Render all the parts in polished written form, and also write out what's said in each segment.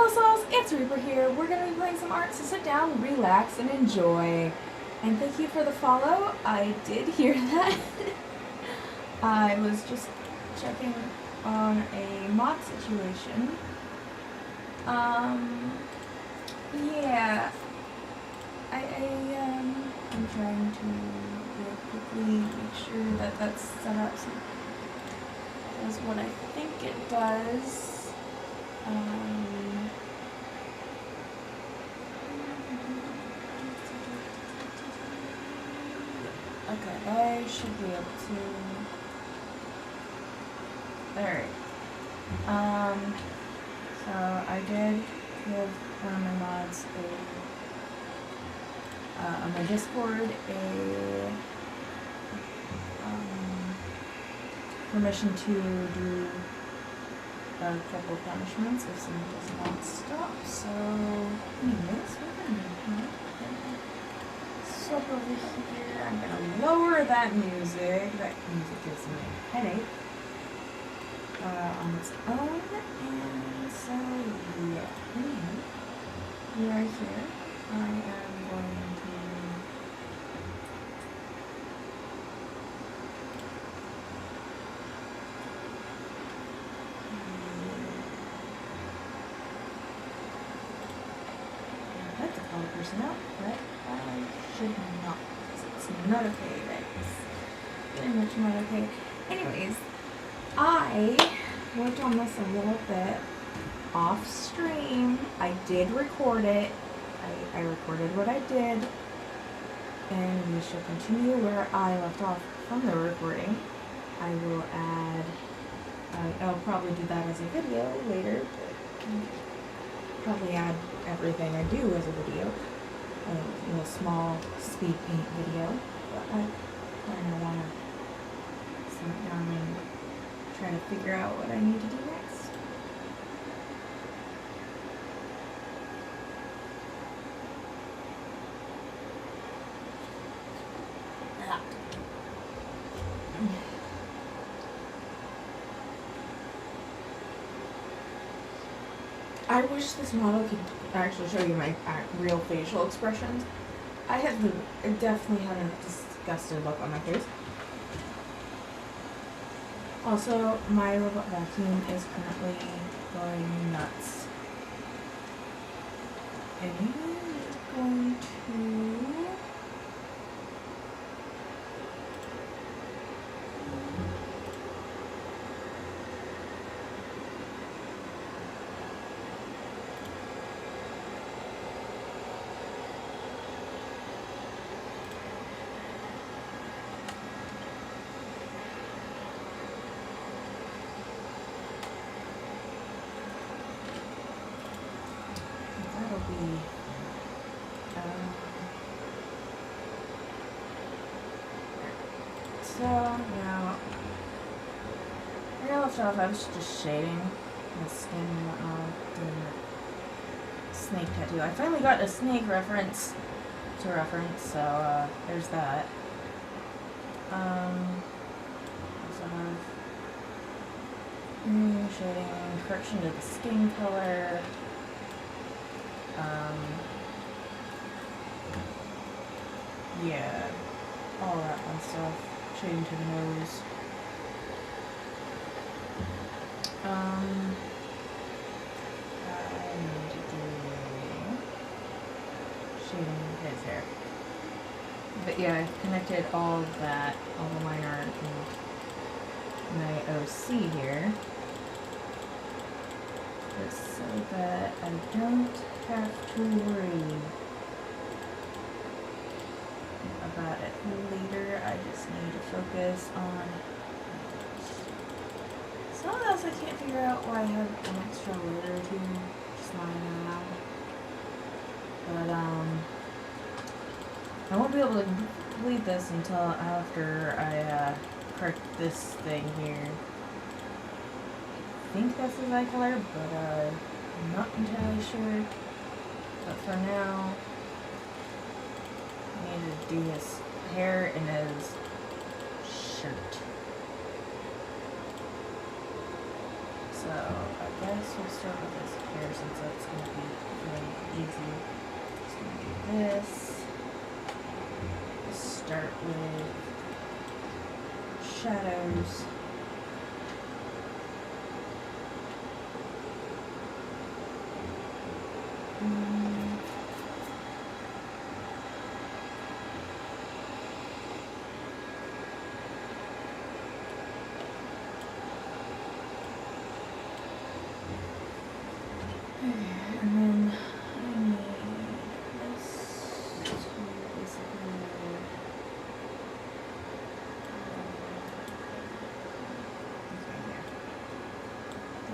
Hello Souls, it's Reaper here. We're going to be playing some art, so sit down, relax, and enjoy. And thank you for the follow. I did hear that. I was just checking on a mod situation. Yeah. I'm trying to real quickly make sure that that's set up so that's what I think it does. Okay, I should be able to. Alright. So I did give one of my mods on my Discord permission to do a couple punishments if someone does not stop. So, anyways, we're gonna swap over here. I'm gonna lower that music. That music gives me a headache on its own. And so, yeah, anyway, we are here. I am going to let the color person out, but I should not. It's not okay. That's very much not okay. Anyways, I worked on this a little bit off stream. I did record it. I recorded what I did, and we shall continue where I left off from the recording. I will add, I'll probably do that as a video later, but probably add everything I do as a video, a small speed paint video, but I kind of want to sit down and try to figure out what I need to do next. I wish this model could actually show you my real facial expressions. I definitely had a disgusted look on my face. Also, my robot vacuum is currently going nuts. And I'm going to... So, now, where I left off, I was just shading my skin and whatnot, doing the snake tattoo. I finally got a snake reference to reference, so, there's that. Also have shading, correction to the skin color. Yeah, all that fun stuff. Shading to the nose. I need to do shading his hair. But yeah, I've connected all of that, all the line art in my OC here. Just so that I don't have to worry about it later. I just need to focus on some of those. I can't figure out why I have an extra layer or two just lying around. But I won't be able to complete this until after I correct this thing here. I think that's his eye color, but I'm not entirely sure. But for now, I need to do his hair and his shirt. So So I guess we'll start with this here since it's going to be really easy. Just going to do this. Start with shadows. And then I need this to basically that.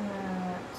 That.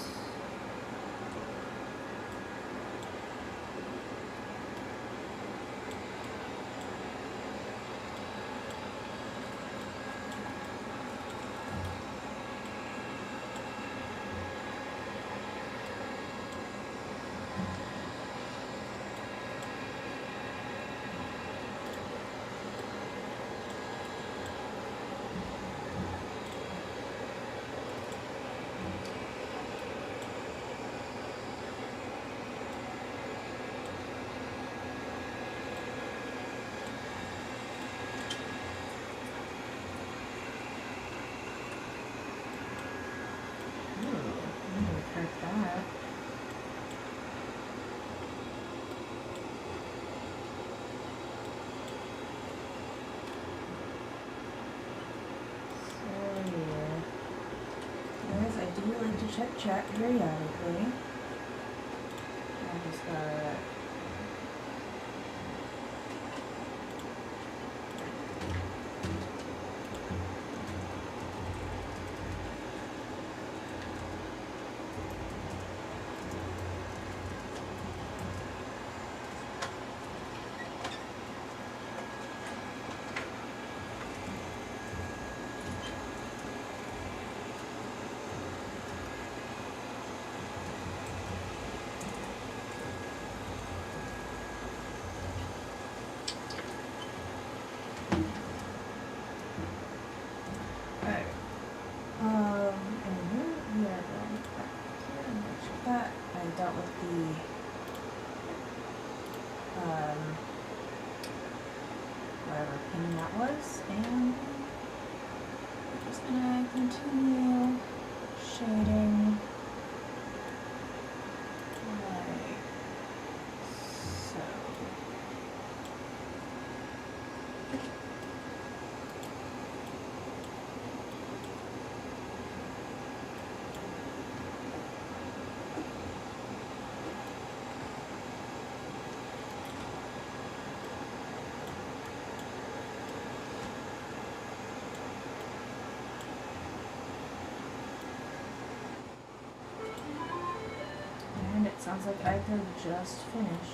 So yeah. Guys, I do like to check chat periodically. I just gotta dealt with the whatever pin that was, and we're just gonna continue shading like so. And it sounds like I could just finish.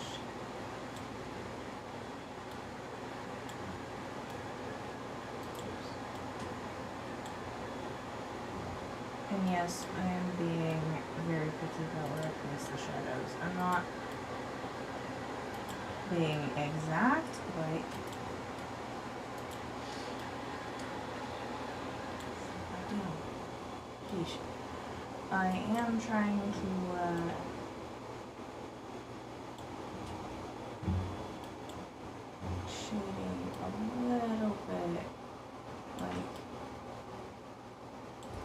And yes, I am being very picky about where I place the shadows. I'm not being exact, like I am trying to shading a little bit like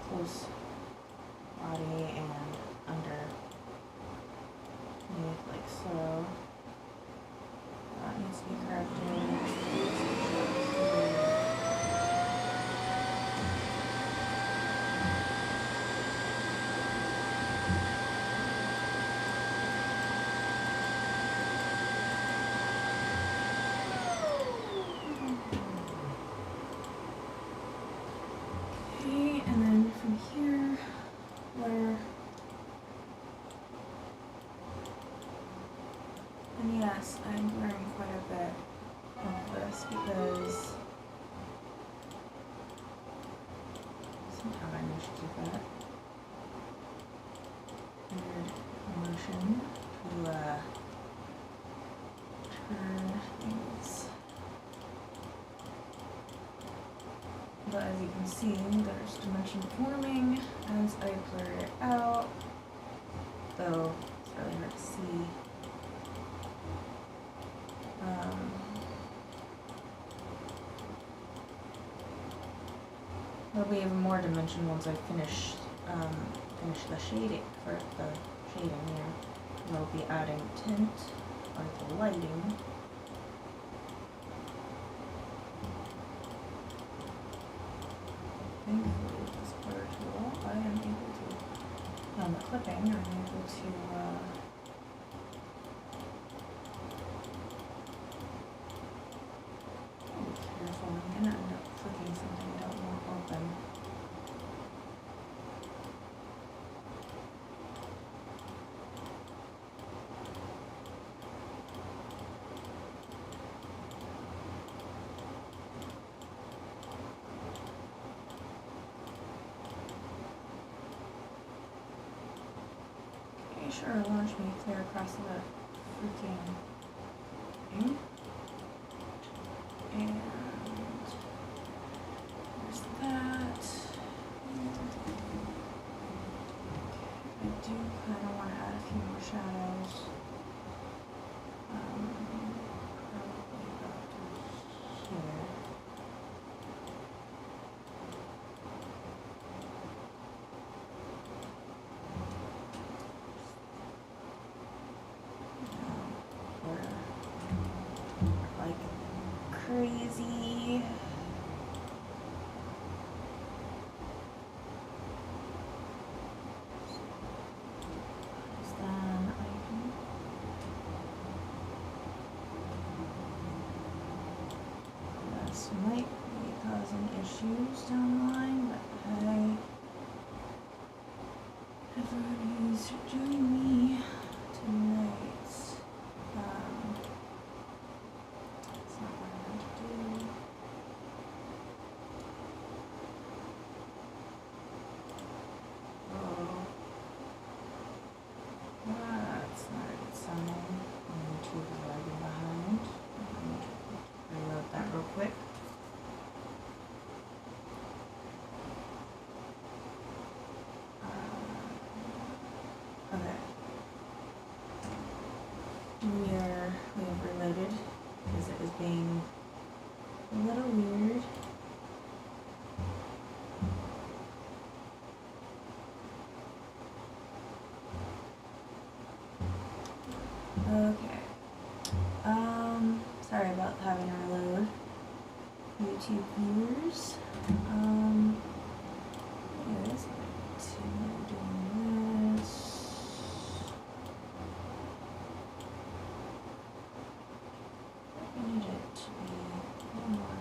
close body and underneath like so. That needs to be corrected. And then from here, where, and yes, I'm blurring quite a bit of this because somehow I managed to do that. Weird motion to turn things. But as you can see, there's dimension forming as I blur it out. hopefully even more dimension once I finish the shading for the shading here. We'll be adding tint, like the lighting. Thankfully with this color tool, I am able to, on the clipping, I'm able to be careful. I'm gonna end up flicking something I don't want open. Sure, launch me clear across the freaking thing. And there's that. I do kind of want to add a few more shadows. Probably about here. Crazy. Then this might be causing issues down the line, but hey, everybody's joining me tonight. It's not what I meant to do. Oh, that's not a good sign. YouTube is lagging behind. Let me reload that real quick. Okay. We have reloaded because it was being a little weird. Okay. Sorry about having to reload. YouTube viewers. Anyways, continue doing this. I need it to be a little more.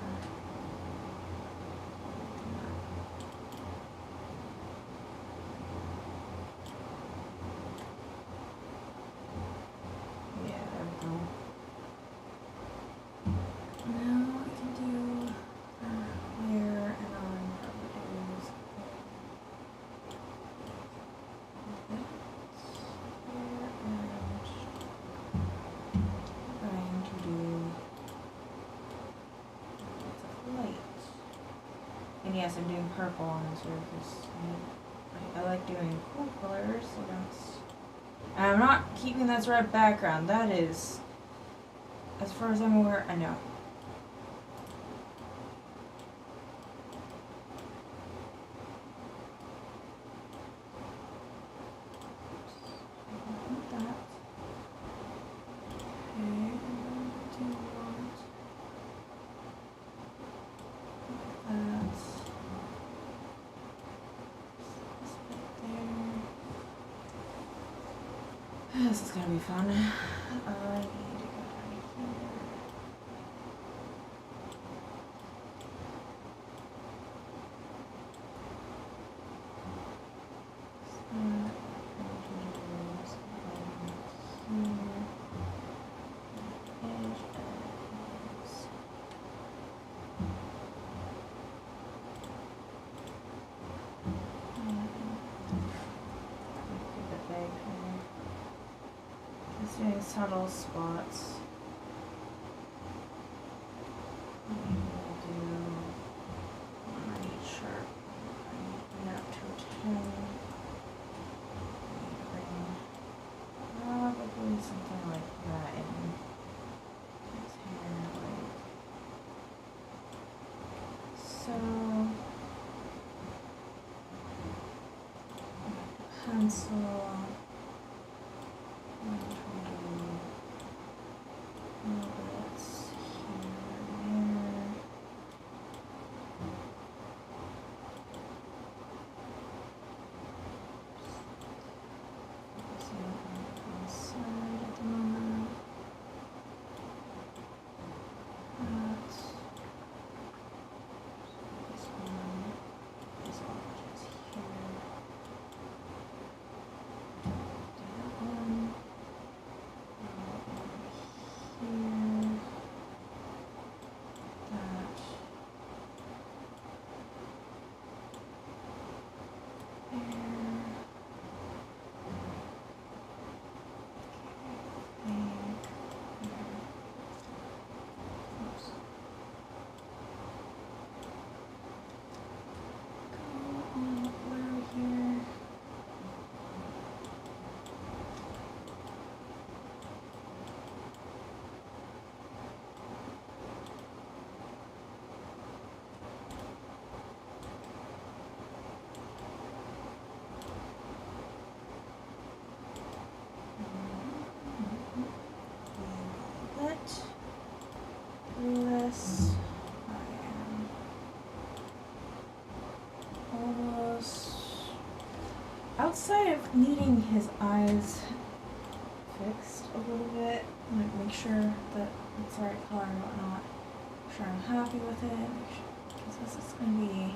Yeah, there we go. Now I can do where and on probably do something like that. And trying to do lots of light. And yes, I'm doing purple on the surface. I like doing cool colors, so that's. And I'm not keeping this red background. That is, as far as I'm aware, I know. This is gonna be fun. I need to go down here. Doing subtle spots. We'll do one on each sharp. Bring it up to a 10. Bring probably something like that in his hair, like so. pencil. I'm trying to do a little bit here and there. Focusing on one side at the moment. This one is all just here. Do that one. Here. That. This I am almost outside of needing his eyes fixed a little bit, like make sure that it's the right color and whatnot. Make sure I'm happy with it. Because this is going to be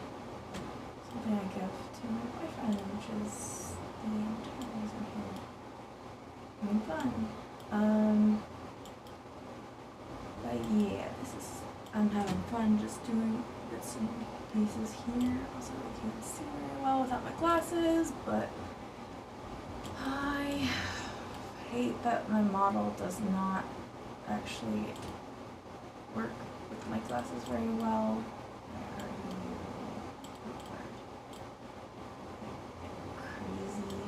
something I give to my boyfriend, which is the entire reason here. Having fun. But yeah, I'm having fun just doing bits and pieces here. Also, I can't see very well without my glasses, but I hate that my model does not actually work with my glasses very well. Where are you? Crazy.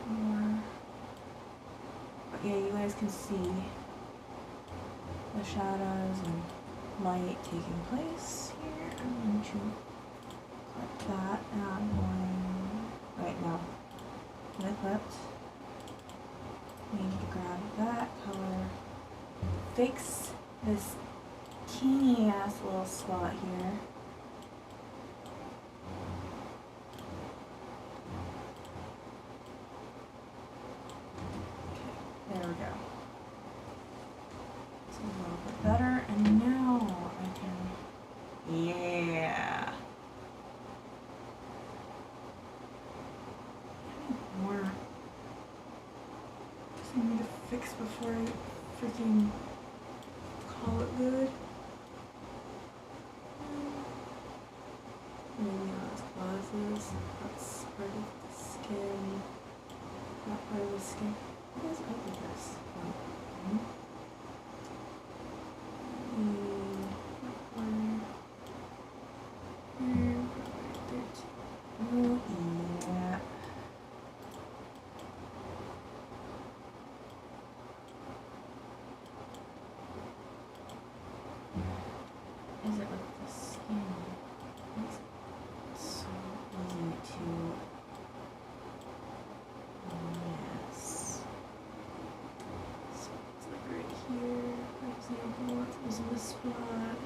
More. But yeah, you guys can see the shadows and light taking place here. I'm going to clip that, and I'm going right now. I clipped. I need to grab that color, fix this teeny ass little spot here. There we go. It's a little bit better, and now I can, yeah. Any more I need to fix before I freaking call it good? Maybe on his glasses. That's part of the skin. Not part of the skin. What is up with this? Yeah. Is it with the skin? It's so easy to miss. So it's like right here, for example, if there's a spot.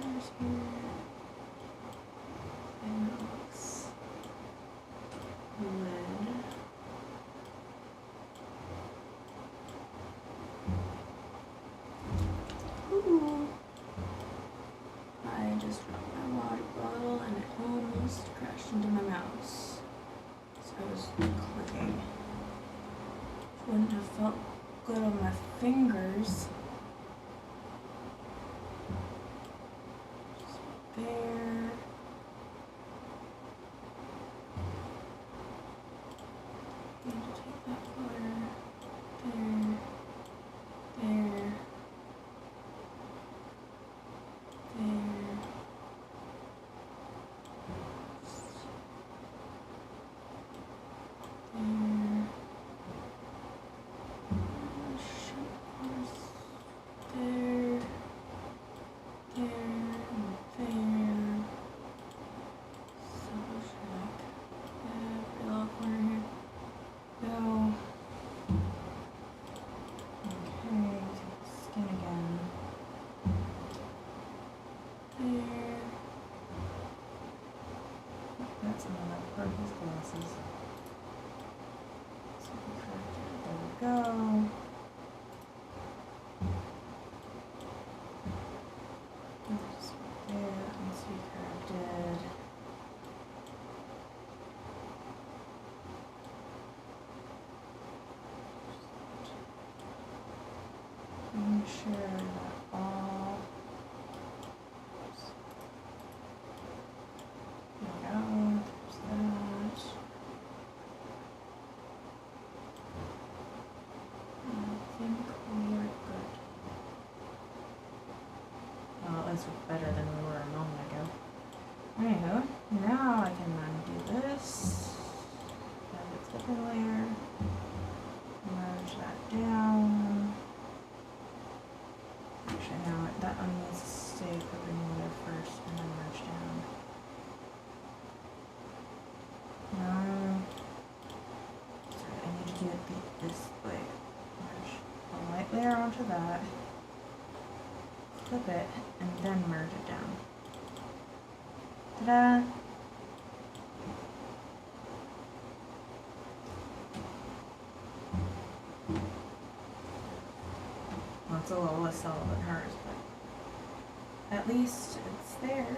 Corners here. And it looks red. Ooh. I just dropped my water bottle and it almost crashed into my mouse. So I was clicking. Wouldn't have felt good on my fingers Anywho, now I can then do this. Add a clipping layer. Merge that down. Actually, no, that one needs to stay clipping layer first and then merge down. No. Sorry, I need to do it this way. Merge a light layer onto that. Clip it and then merge it down. Ta-da! Well, it's a little less solid than hers, but at least it's there.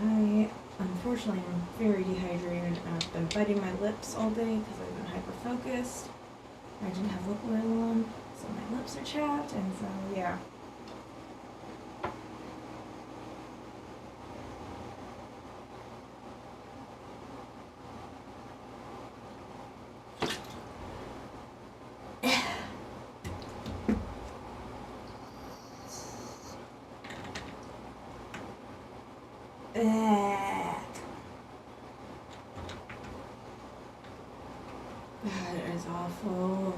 I unfortunately am very dehydrated and I've been biting my lips all day because I've been hyper-focused. I didn't have lip oil on, so my lips are chapped, and so yeah. That is awful.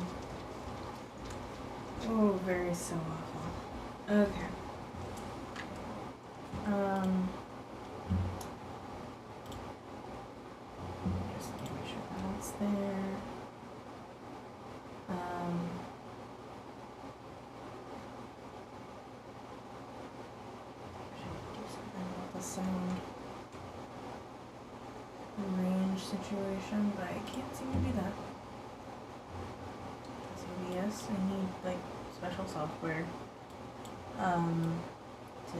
Oh, very so awful. Okay. Just make sure that's there. Should do something about the sound range situation, but I can't seem to do that. Yes, I need like special software to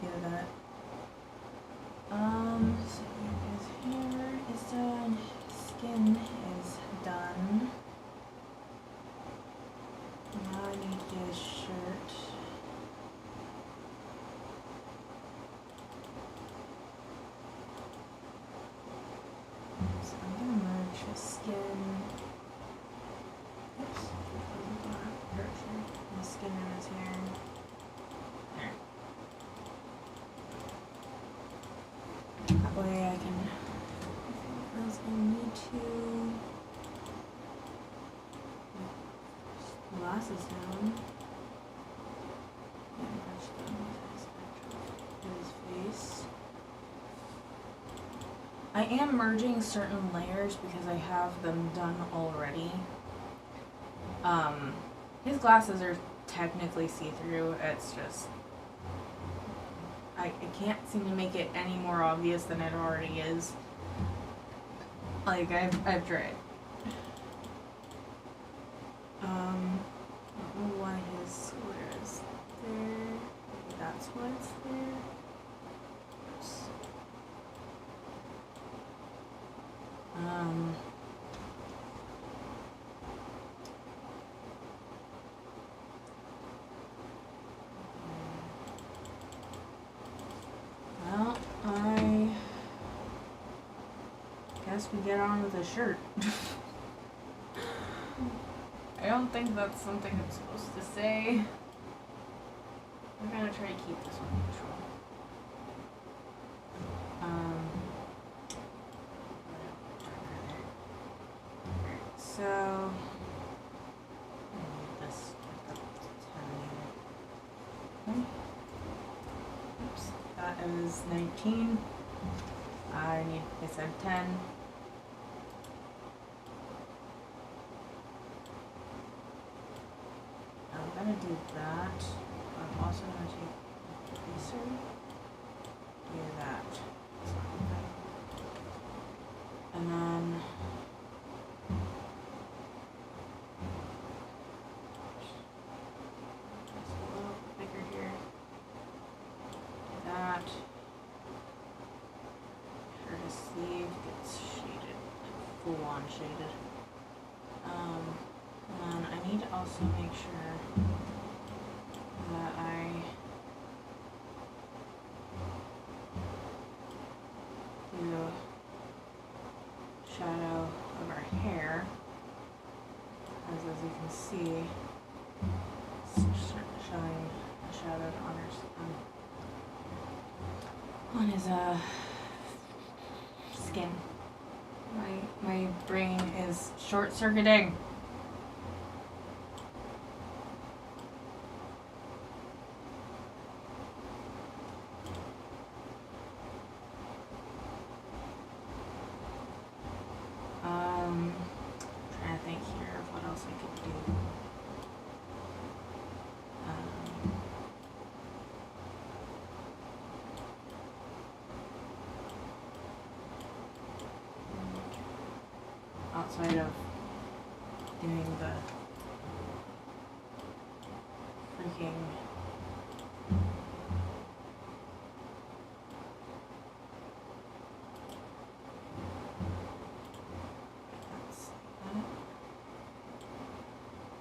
do that. So his hair is done, skin is done. Now I need to do his shirt. So I'm gonna merge his skin. Oops. My skin in his hair. There. That way I can, as I need to, put glasses down. And brush them with his face. I am merging certain layers because I have them done already. His glasses are technically see-through. It's just I can't seem to make it any more obvious than it already is. Like I've tried. I don't know why his square is there. Maybe that's why it's there. Oops. Well, I guess we get on with the shirt. I don't think that's something I'm supposed to say. I'm gonna try to keep this one neutral. So this oops, that is 19. I said 10. I'm gonna do that. I'm also gonna take the eraser, do that. And then just a little bigger here. Do that. Sure his sleeve gets shaded, like full on shaded. And I need to also make sure that I do shadow of our hair, as you can see, it's showing shadowed on his skin. My brain is short-circuiting. Trying to think here of what else I could do. Outside of doing the freaking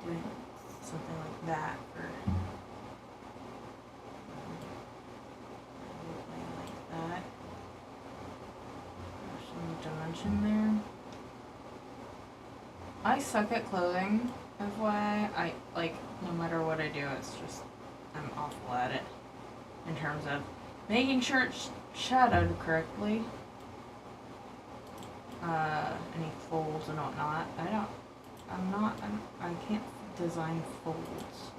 doing something like that for like that. There's some dimension there. I suck at clothing, FYI. I, like, no matter what I do, it's just, I'm awful at it. In terms of making sure it's shadowed correctly. Any folds and whatnot. I can't design folds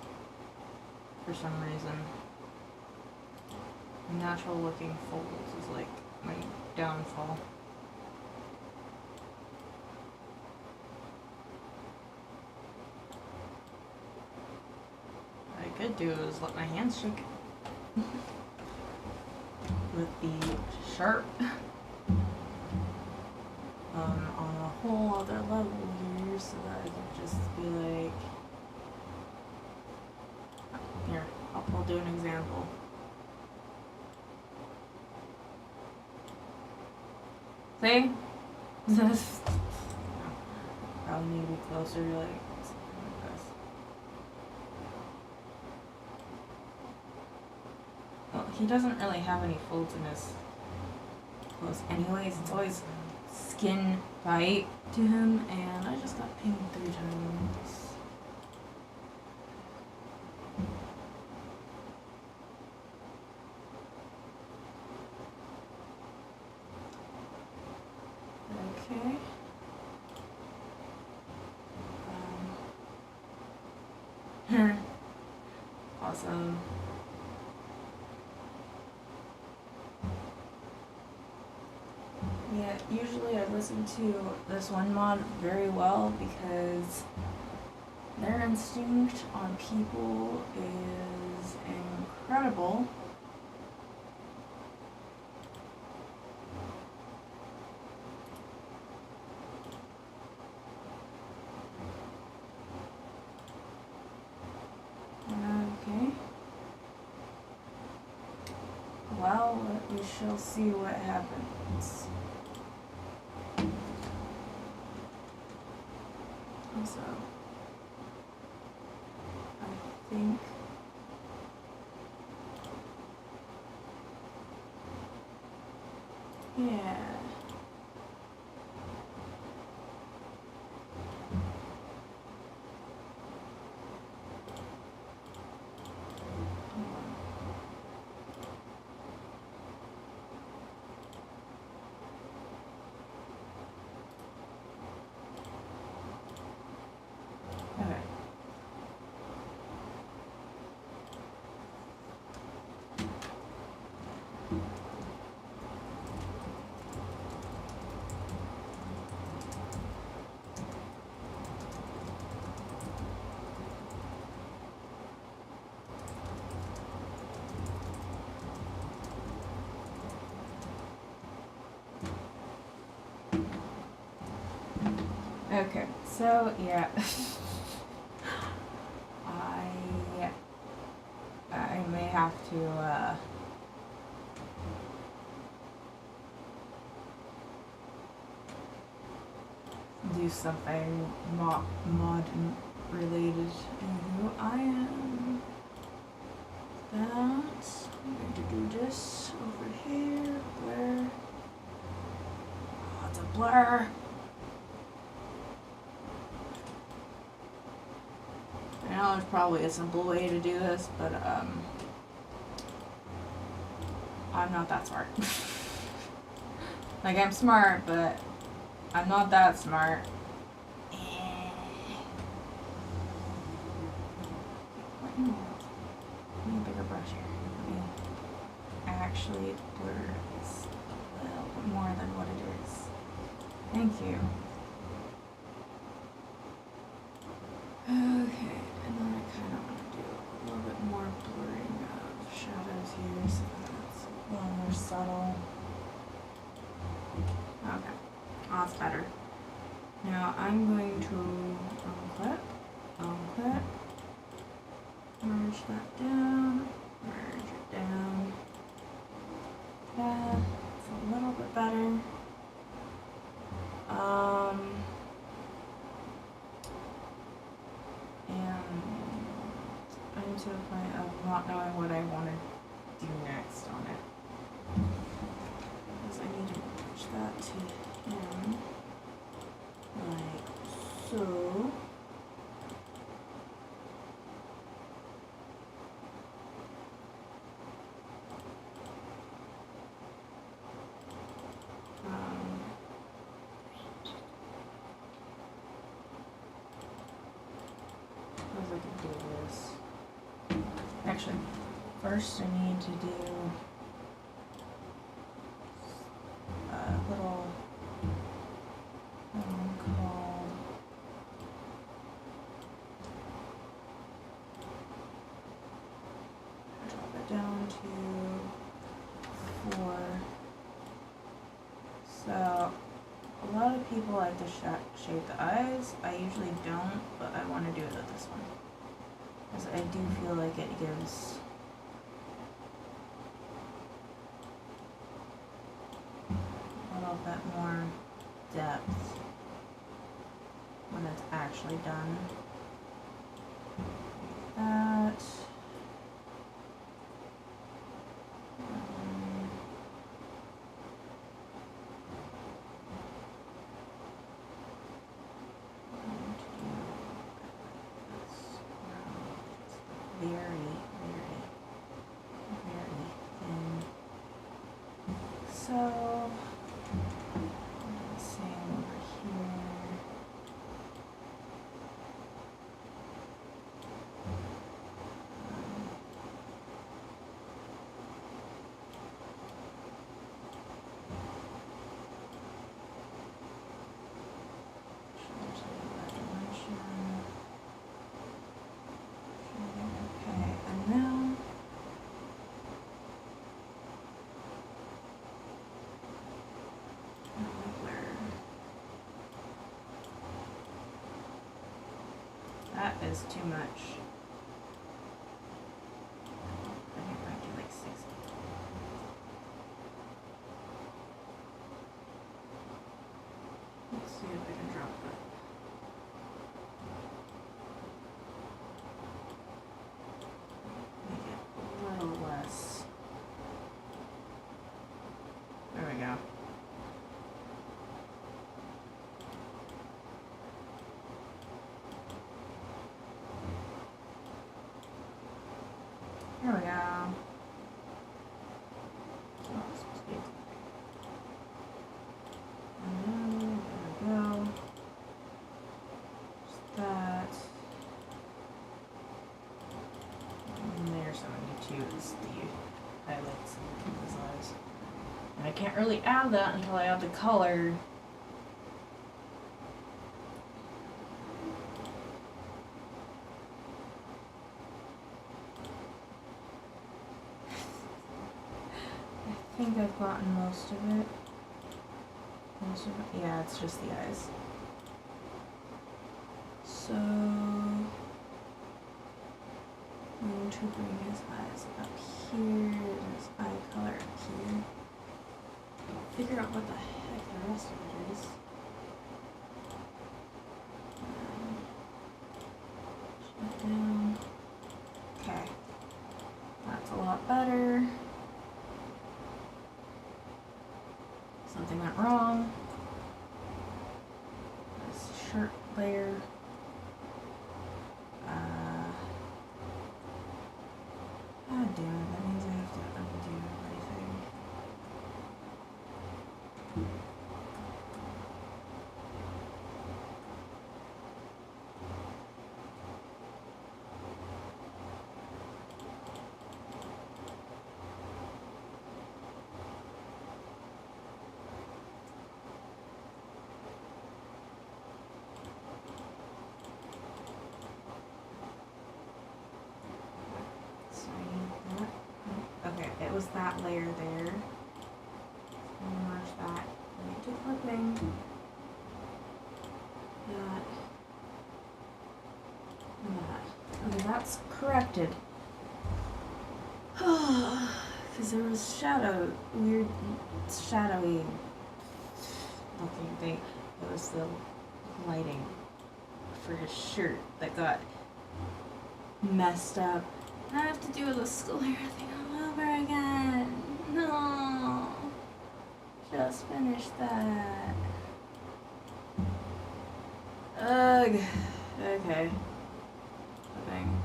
for some reason. Natural looking folds is like my downfall. What I could do is let my hands shake with the sharp on a whole other level here, so that I could just be like, here, I'll do an example. See? Probably need to be closer, like something like this. Well, he doesn't really have any folds in his clothes anyways. It's always skin tight to him, and I just got pinged 3 times. Okay. Awesome. Yeah, usually I listen to this one mod very well because their instinct on people is incredible. Okay. Well, we shall see what happens. So, I think yeah. Okay, so yeah, I may have to do something mod related. Anywho, I am that. I'm going to do this over here. Blur. Oh, it's a blur. I know there's probably a simple way to do this, but I'm not that smart. Like, I'm smart, but I'm not that smart. What in the world? I need a bigger brush here. Let me actually blur this a little bit more than what it is. Thank you. Okay, and then I kind of want to do a little bit more blurring of shadows here, so that's a little more subtle. Okay, that's better. Now I'm going to unclip, merge that down, merge it down. Yeah, it's a little bit better. And I'm to the point of not knowing what I want to do next on it. Because I need to merge that to him, like so. I can do this. Actually, first I need to do a little thing called drop it down to 4. So a lot of people like to shape the eyes. I usually don't, but I want to do it with this one. Because I do feel like it gives a little bit more depth when it's actually done. Like that. Very thin. So, same over here. That is too much. I think I might do like 6. Let's see if I can drop that. Make it a little less. There we go. There we go. Oh, this must be and then, there we go. Just that. And there's 72 is the highlights of his eyes. And I can't really add that until I add the color. I think I've gotten most of it. Yeah, it's just the eyes. So I'm going to bring his eyes up here and his eye color up here. Figure out what the heck the rest of it is. Shut down. Okay, that's a lot better. Something went wrong. This shirt layer. God damn it, that means I have to undo everything. it was that layer there. So I'm gonna merge that into clipping. That. And that. Okay, that's corrected. Because there was weird shadowy looking thing. It was the lighting for his shirt that got messed up. And I have to do the sclera thing all over again. No. Just finished that. Ugh. Okay. Thing.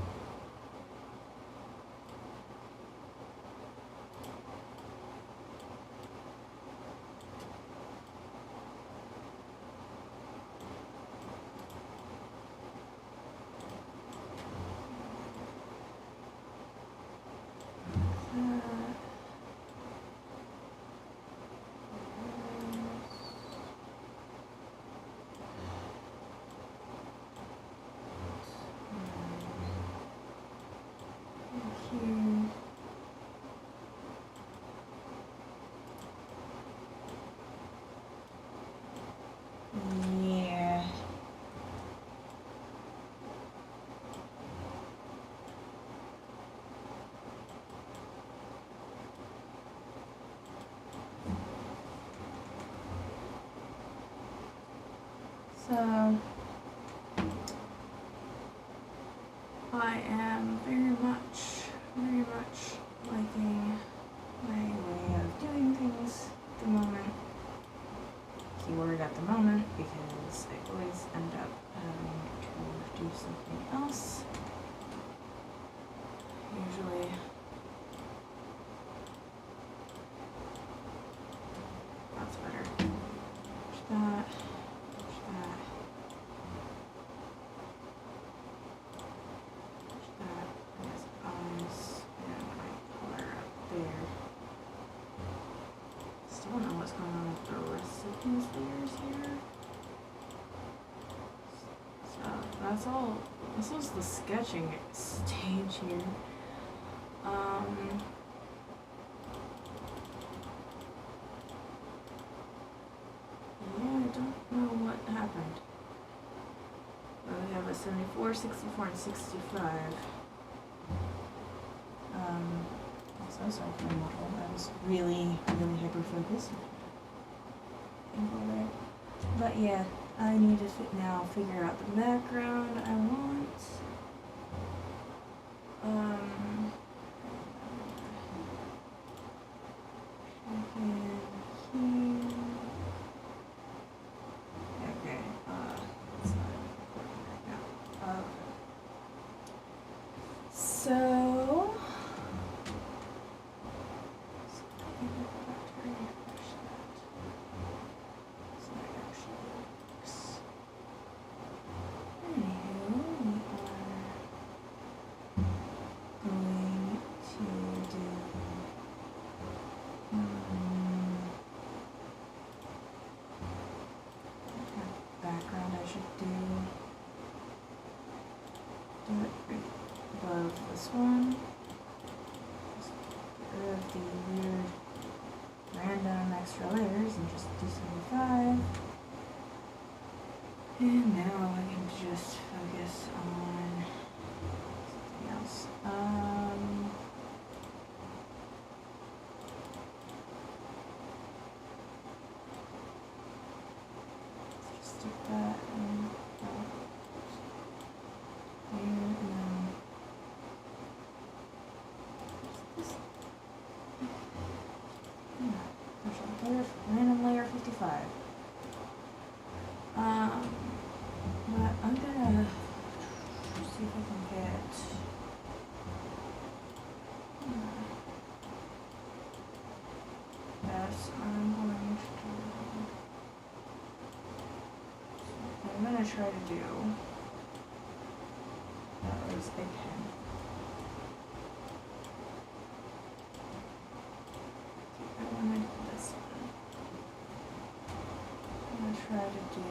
Yeah. So I am very much liking my way of doing things at the moment. Keyword at the moment, because I always end up having to do something else. Usually that's better. Push that, push that, push that, and his eyes, and my color up there. Still don't know what's going on with the rest of these layers here. So that's all. This was the sketching stage here. Yeah, I don't know what happened. Well, we have a 74, 64, and 65. So sorry for my model. I was really hyper focused. But yeah, I need to now figure out the background I want. Okay, it's not recording right now. Okay. So I think I forgot to refresh that. So that actually works. Anywho, we are going to do background I should do it right above this one. Just get rid of the weird random extra layers and just do 75. And now I can just focus on something else. Let's just stick that in there, and then this. There's random layer 55. But I'm gonna see if I can get yes, I'm gonna try to do that was a pen. I wanted this one. I'm gonna try to do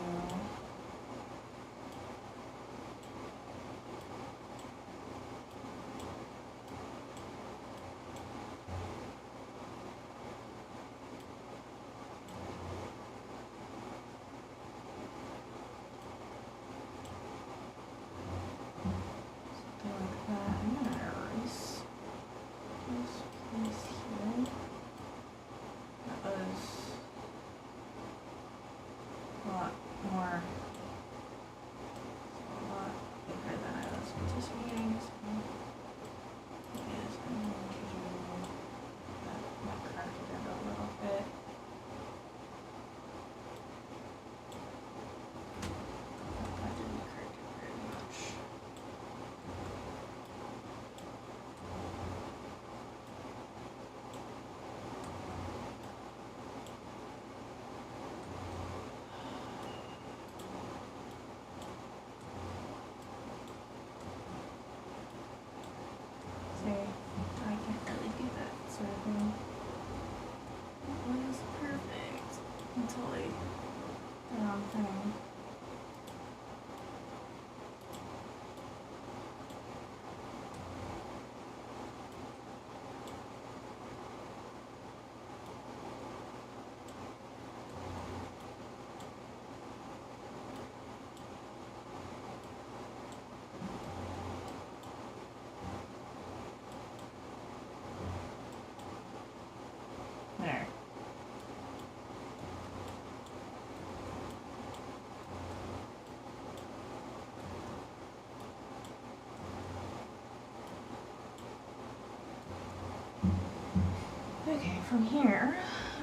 Okay, from here,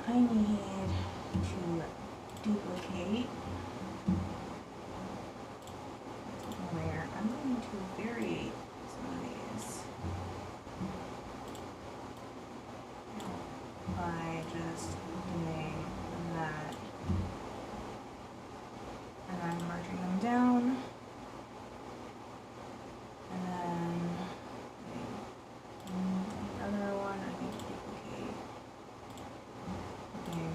I need to duplicate where I'm going to vary some of these by just doing that. And I'm merging them down. And then another one I need to duplicate. Okay.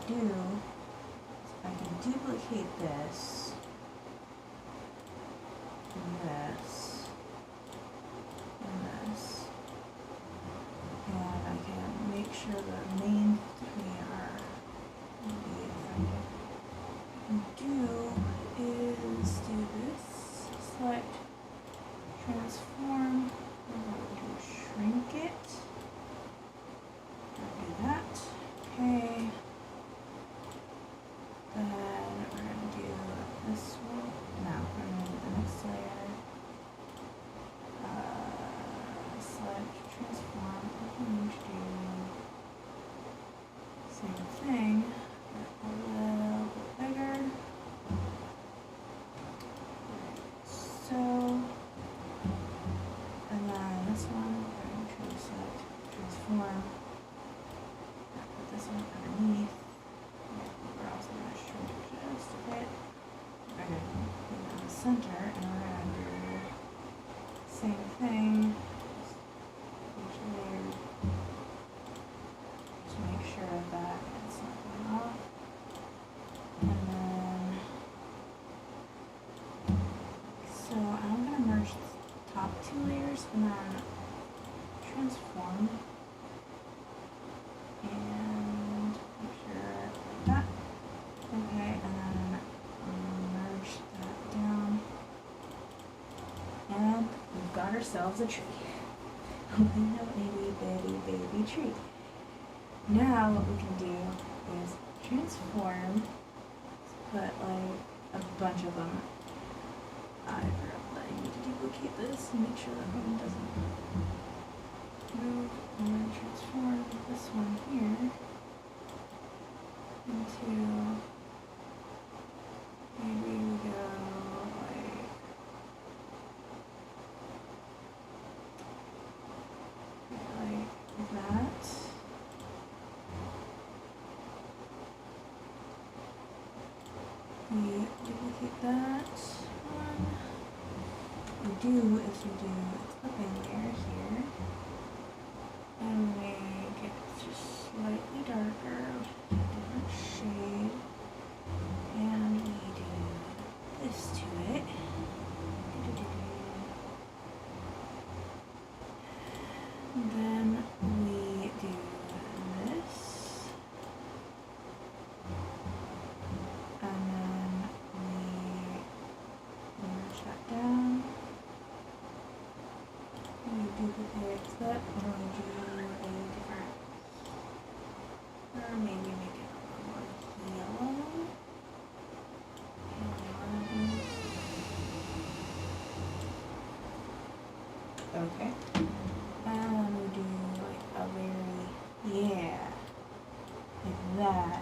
Do is I can duplicate this and this and this, and I can make sure the main three are really effective. What I can do is do this, select, transform, I'm going to shrink it, and do that, okay. Then we're going to do this one. No, we're going to do the next layer. Select, transform. We're going to do the same thing, but a little bit bigger. So, and then this one, we're going to select, transform. Put this one underneath. We're also going to shrink it just a bit. We're going to put it in the center, and we're going to do the same thing. Each layer. Just make sure that it's not going off. And then, so I'm going to merge the top two layers and then transform. And make sure like that. Okay, and then merge that down. And we've got ourselves a tree. We have a wee baby tree. Now what we can do is transform. Put like a bunch of them. I forgot that I need to duplicate this and make sure that one doesn't move. And then transform this one here into, maybe we go like that. We duplicate that one. What we do is we do a clipping layer here, and make it just slightly darker, a different shade, and we do this to it. And then we do this, and then we merge that down. We duplicate that, and we do a different, or maybe make it a little more yellow. Okay. And we do like a very, yeah, like that.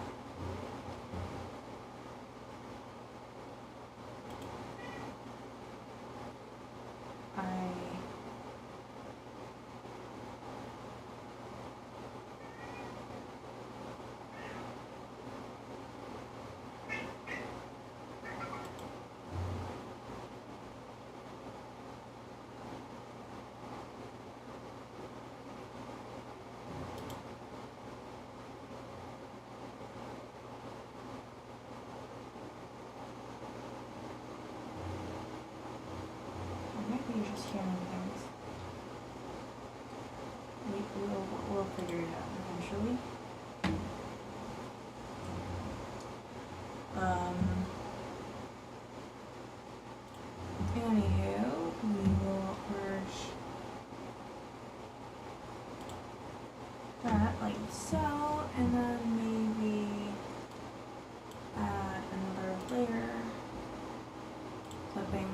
figure it out eventually. Anywho, we will merge that like so, and then maybe add another layer, clipping.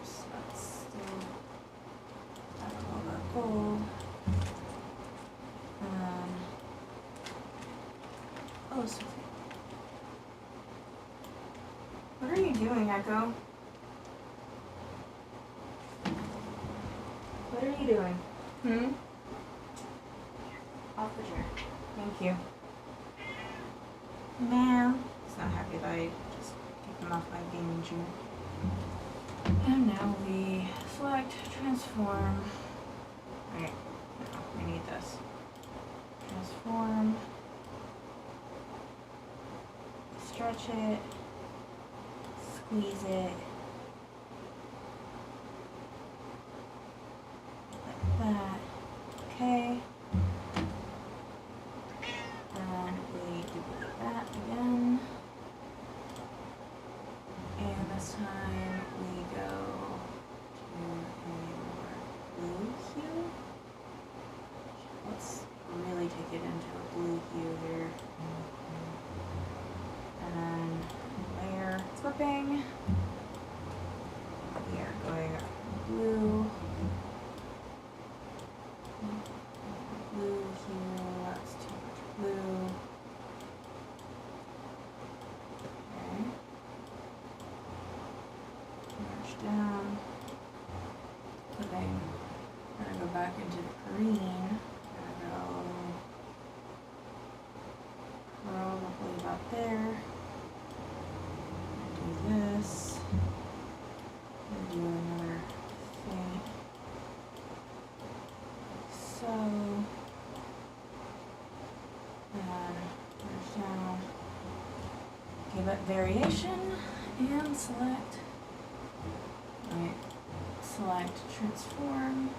So that's still add a little bit of gold. Oh, so what are you doing, Echo? What are you doing? Off the chair. Thank you. Ma'am. He's not happy that I just kicked him off my gaming chair. And now we select transform. Alright, no, I need this. Transform. Stretch it. Squeeze it. Like that. Okay. And we duplicate that again. And this time we go to a more blue hue. Let's really take it into a blue hue here. And then layer clipping. We are going blue. Blue hue, that's too much blue. Okay. Merge down. Clipping. We're gonna go back into the green. Gonna go probably about there. Do this. And do another thing. So, and merge down. Give it variation and select. Right. Select transform.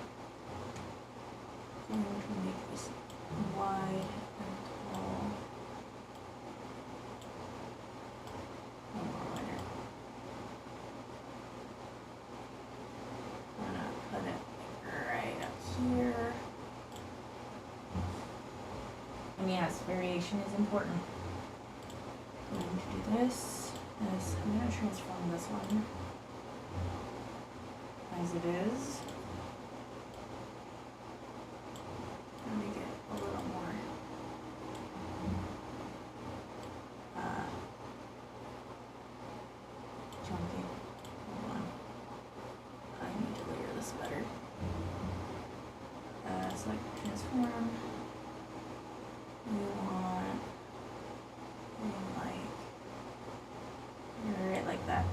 And we'll make this wide and tall. One more wider. I'm gonna put it right up here. And yes, variation is important. I'm going to do this. I'm going to transform this one as it is. And make it a little more chunky. Hold on. I need to layer this better. Select transform. We want right like that.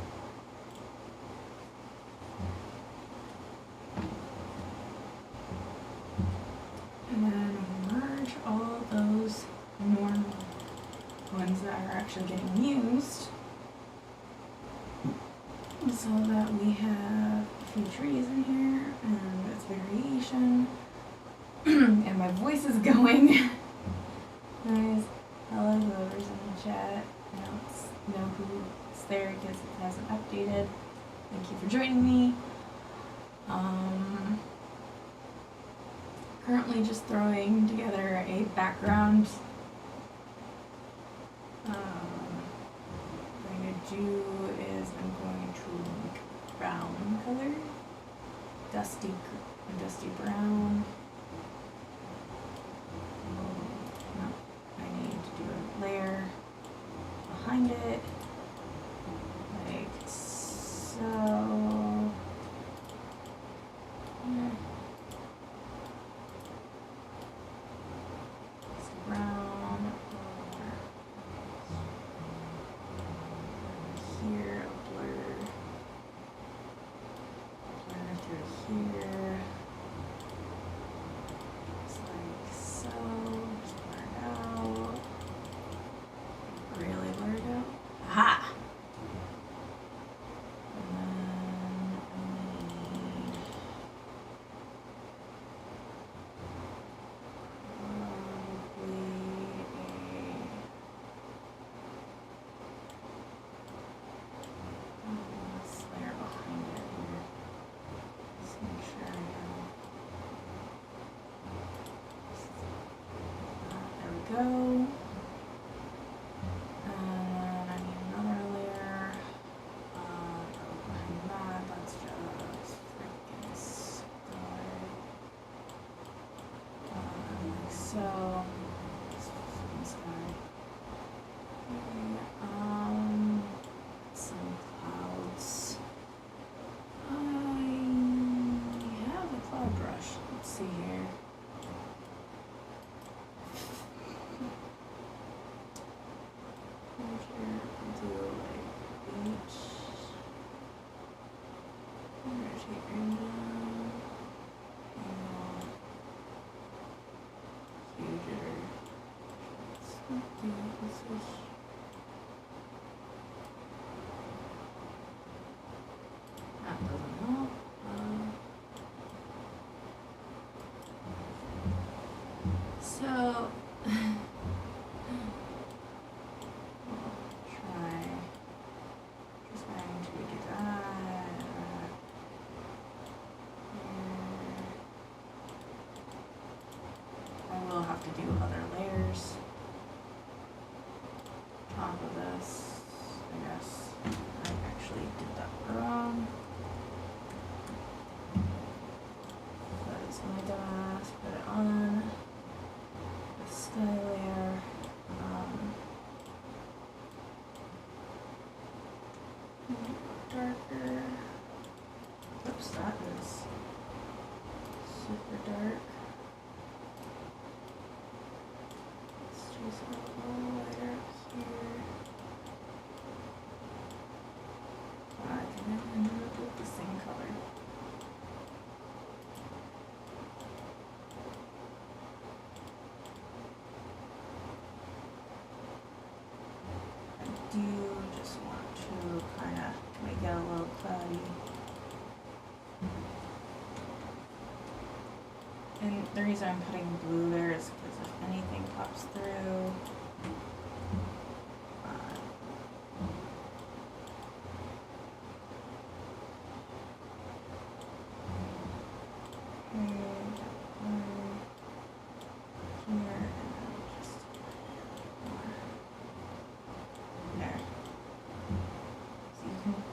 And then merge all those normal ones that are actually getting used so that we have a few trees in here and it's variation. And my voice is going. Guys, hello whoever's in the chat. I don't know who's there because it hasn't updated. Thank you for joining me. Currently just throwing together a background. What I'm going to do is I'm going to make brown color. Dusty brown. Layer behind it, like so. Yeah. It's brown over here, blur through here. So, sky. Some clouds. I have a cloud brush. Let's see here. Do like beach. Rotate random. Huger. Something. What's this? That doesn't help. So try just going to do that. I will have to do other layers top of this. I guess I actually did that wrong. That is my dumbass. Put it on the sky layer. Darker. Oops, that is super dark. Let's just go a little lighter up here. I can end up with the same color. I do just want to kind of make it a little cloudy. And the reason I'm putting blue there is because if anything pops through,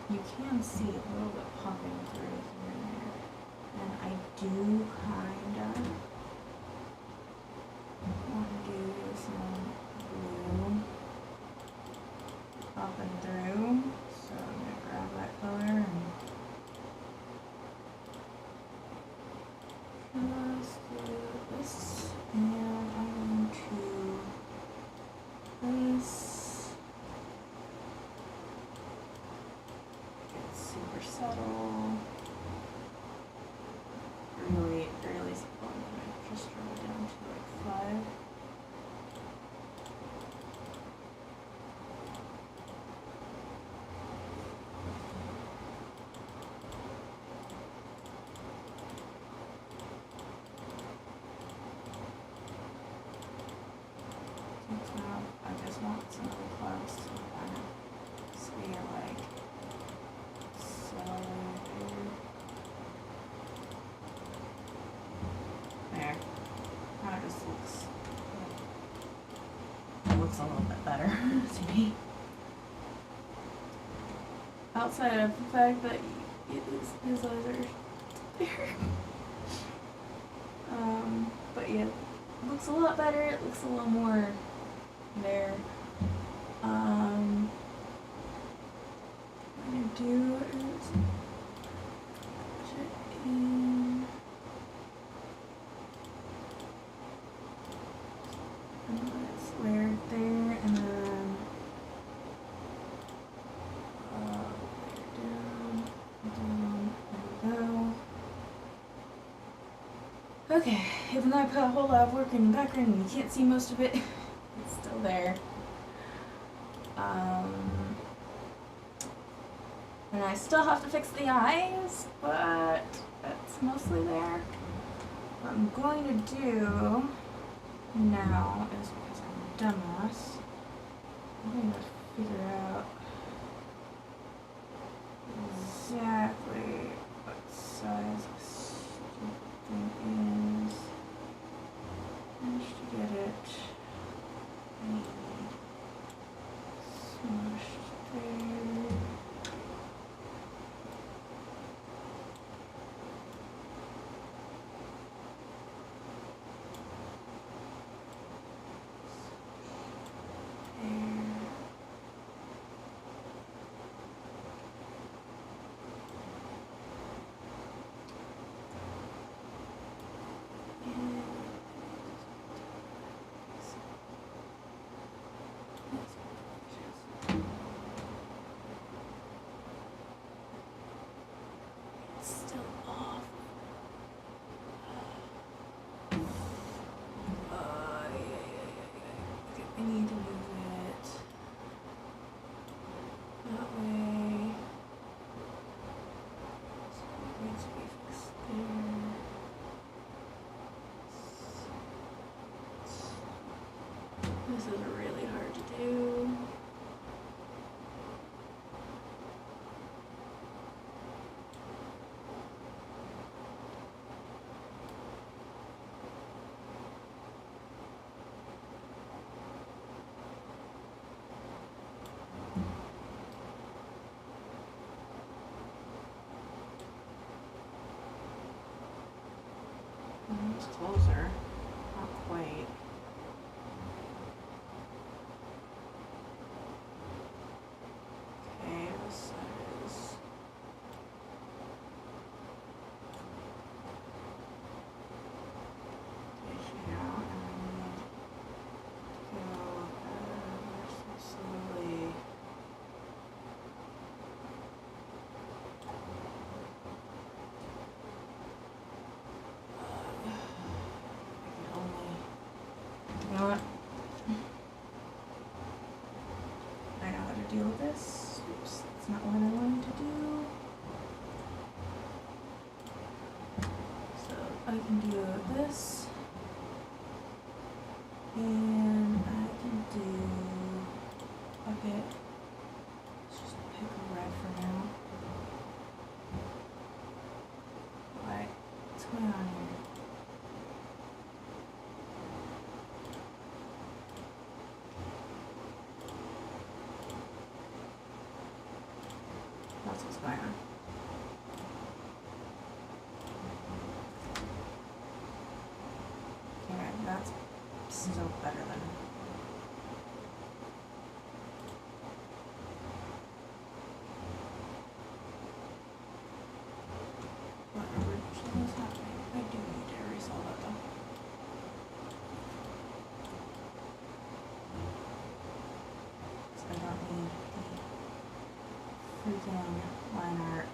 you can see a little bit popping through here and there. And I do kind of want to do some blue popping through. So I'm going to grab that color and just do this. And I'm going to place super subtle, really simple. I'm gonna just draw it down to like 5. Now I just want some of the clouds to kind of stay like there. Kind of just looks a little bit better to me. Outside of the fact that his eyes are there. But yeah, it looks a lot better. It looks a little more there. What I'm gonna do is check in. It's layered there, and then layer down, there we go. Okay, even though I put a whole lot of work in the background and you can't see most of it, it's still there. And I still have to fix the eyes, but it's mostly there. What I'm going to do now is, because I'm a dumbass, I'm going to figure out exactly what size this thing is. Managed to get it smushed there. it's still off. Okay, I need to move it that way. So it needs to be fixed there. This is really hard to do. It's closer. Not quite. Okay, this side is. Here, and I need to go ever so slowly. You know what? I know how to deal with this. Oops, that's not what I wanted to do. So I can do this. And I can do bucket. Let's just pick a red for now. What's going on here? That's what's going on. Okay, that's still better than. What originally is happening? I do need to resolve that though. So I don't need the freaking line art.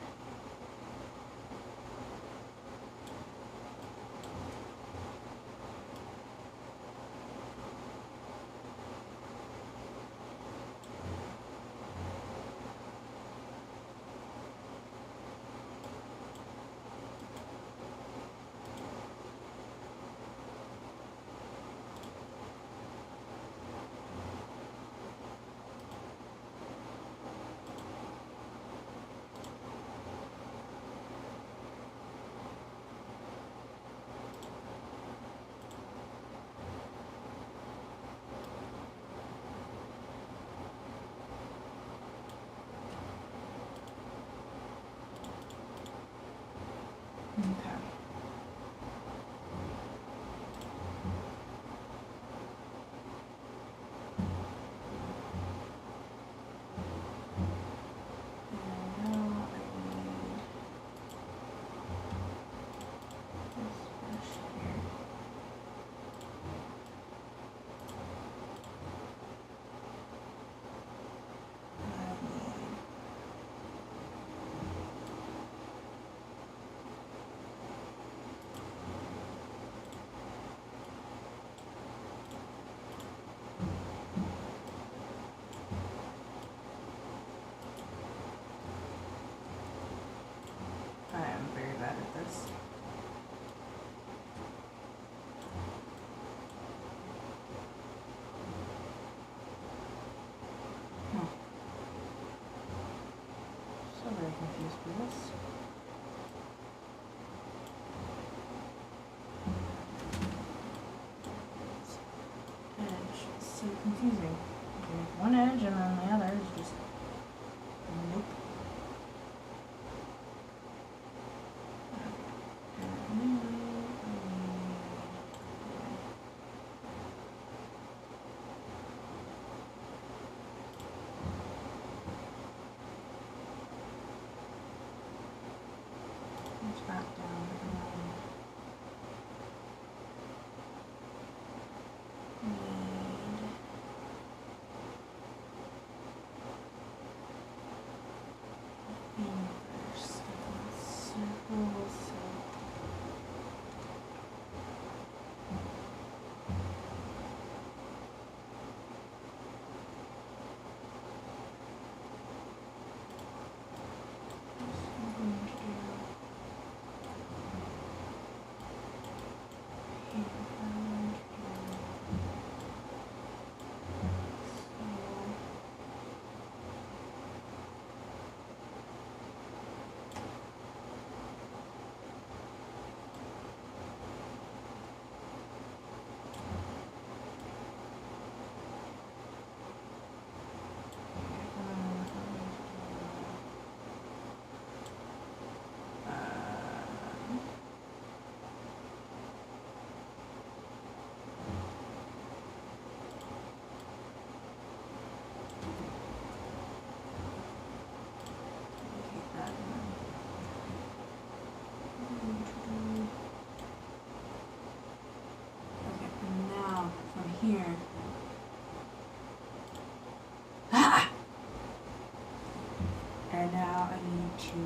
Okay. And now I need this brush here. I need I am very bad at this. Huh. So very confused with this. Edge is so confusing. Okay, one edge and then the other is just nope. It's back down and need inverse of the circle.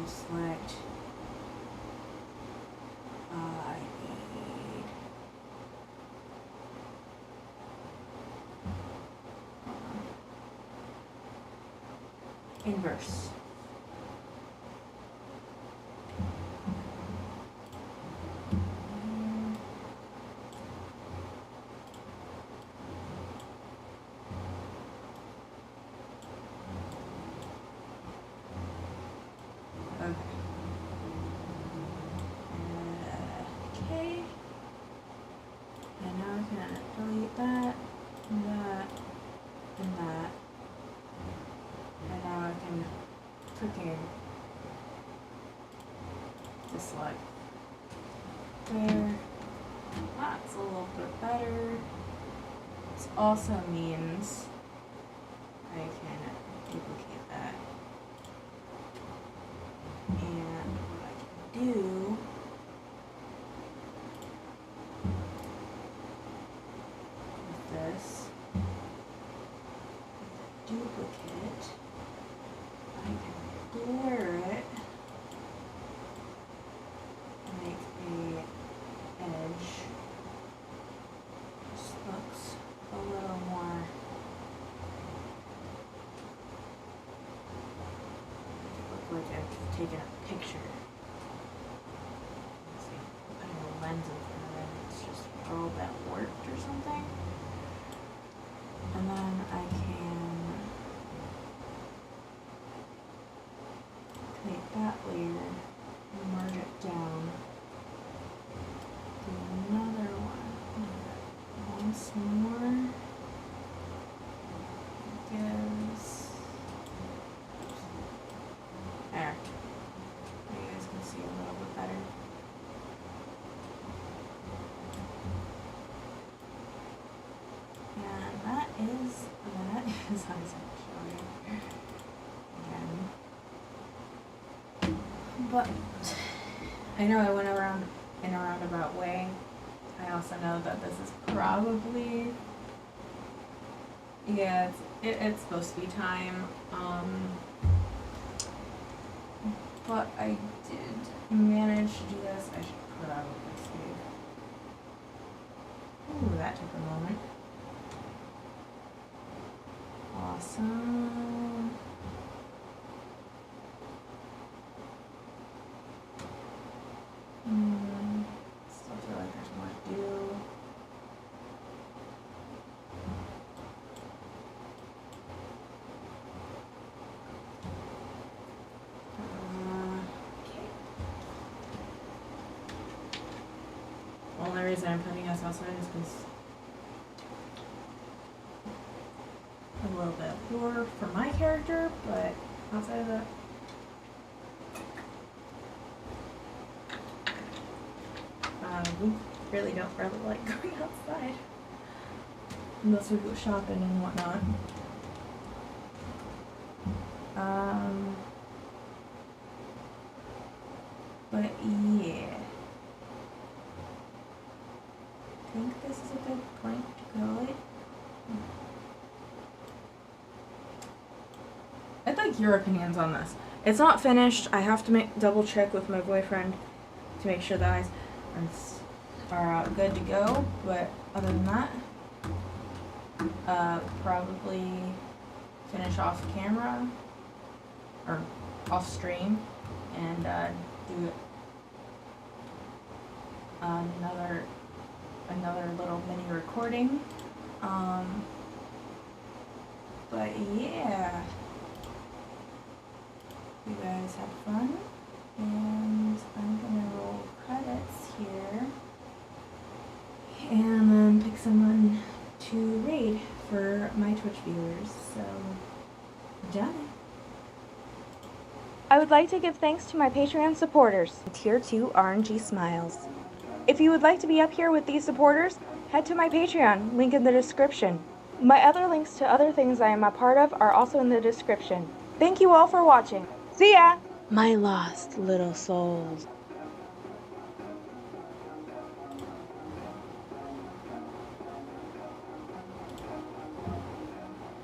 select. I need inverse. Okay. And now I can delete that, and that, and that. And now I can freaking select there. That's a little bit better. This also means I can duplicate that. And what I can do with this duplicate, I can blur it, make the edge just looks a little more look like I've taken a picture. Let's see, putting a lens in front of it, it's just all that warped or something. And then I can take that layer and merge it down. Do another one. Once more. Gives. There. You guys can see a little bit better. And that is as I show you again. But I know I went around in a roundabout way. I also know that this is probably, yeah, it's supposed to be time. But I did manage to do this. I should probably save. Ooh, that took a moment. Awesome. Still feel like there's more to do. Okay. The only reason I'm putting this outside is because a little bit of horror for my character, but outside of that, we really don't like going outside unless we go shopping and whatnot. But yeah, I think this is a good point to call it. I'd like your opinions on this. It's not finished. I have to double check with my boyfriend to make sure the eyes are good to go. But other than that, probably finish off camera or off stream and do another little mini recording. But yeah. You guys had fun, and I'm gonna roll credits here, and then pick someone to raid for my Twitch viewers, so done. I would like to give thanks to my Patreon supporters, Tier 2 RNG Smiles. If you would like to be up here with these supporters, head to my Patreon, link in the description. My other links to other things I am a part of are also in the description. Thank you all for watching. See ya! My lost little souls.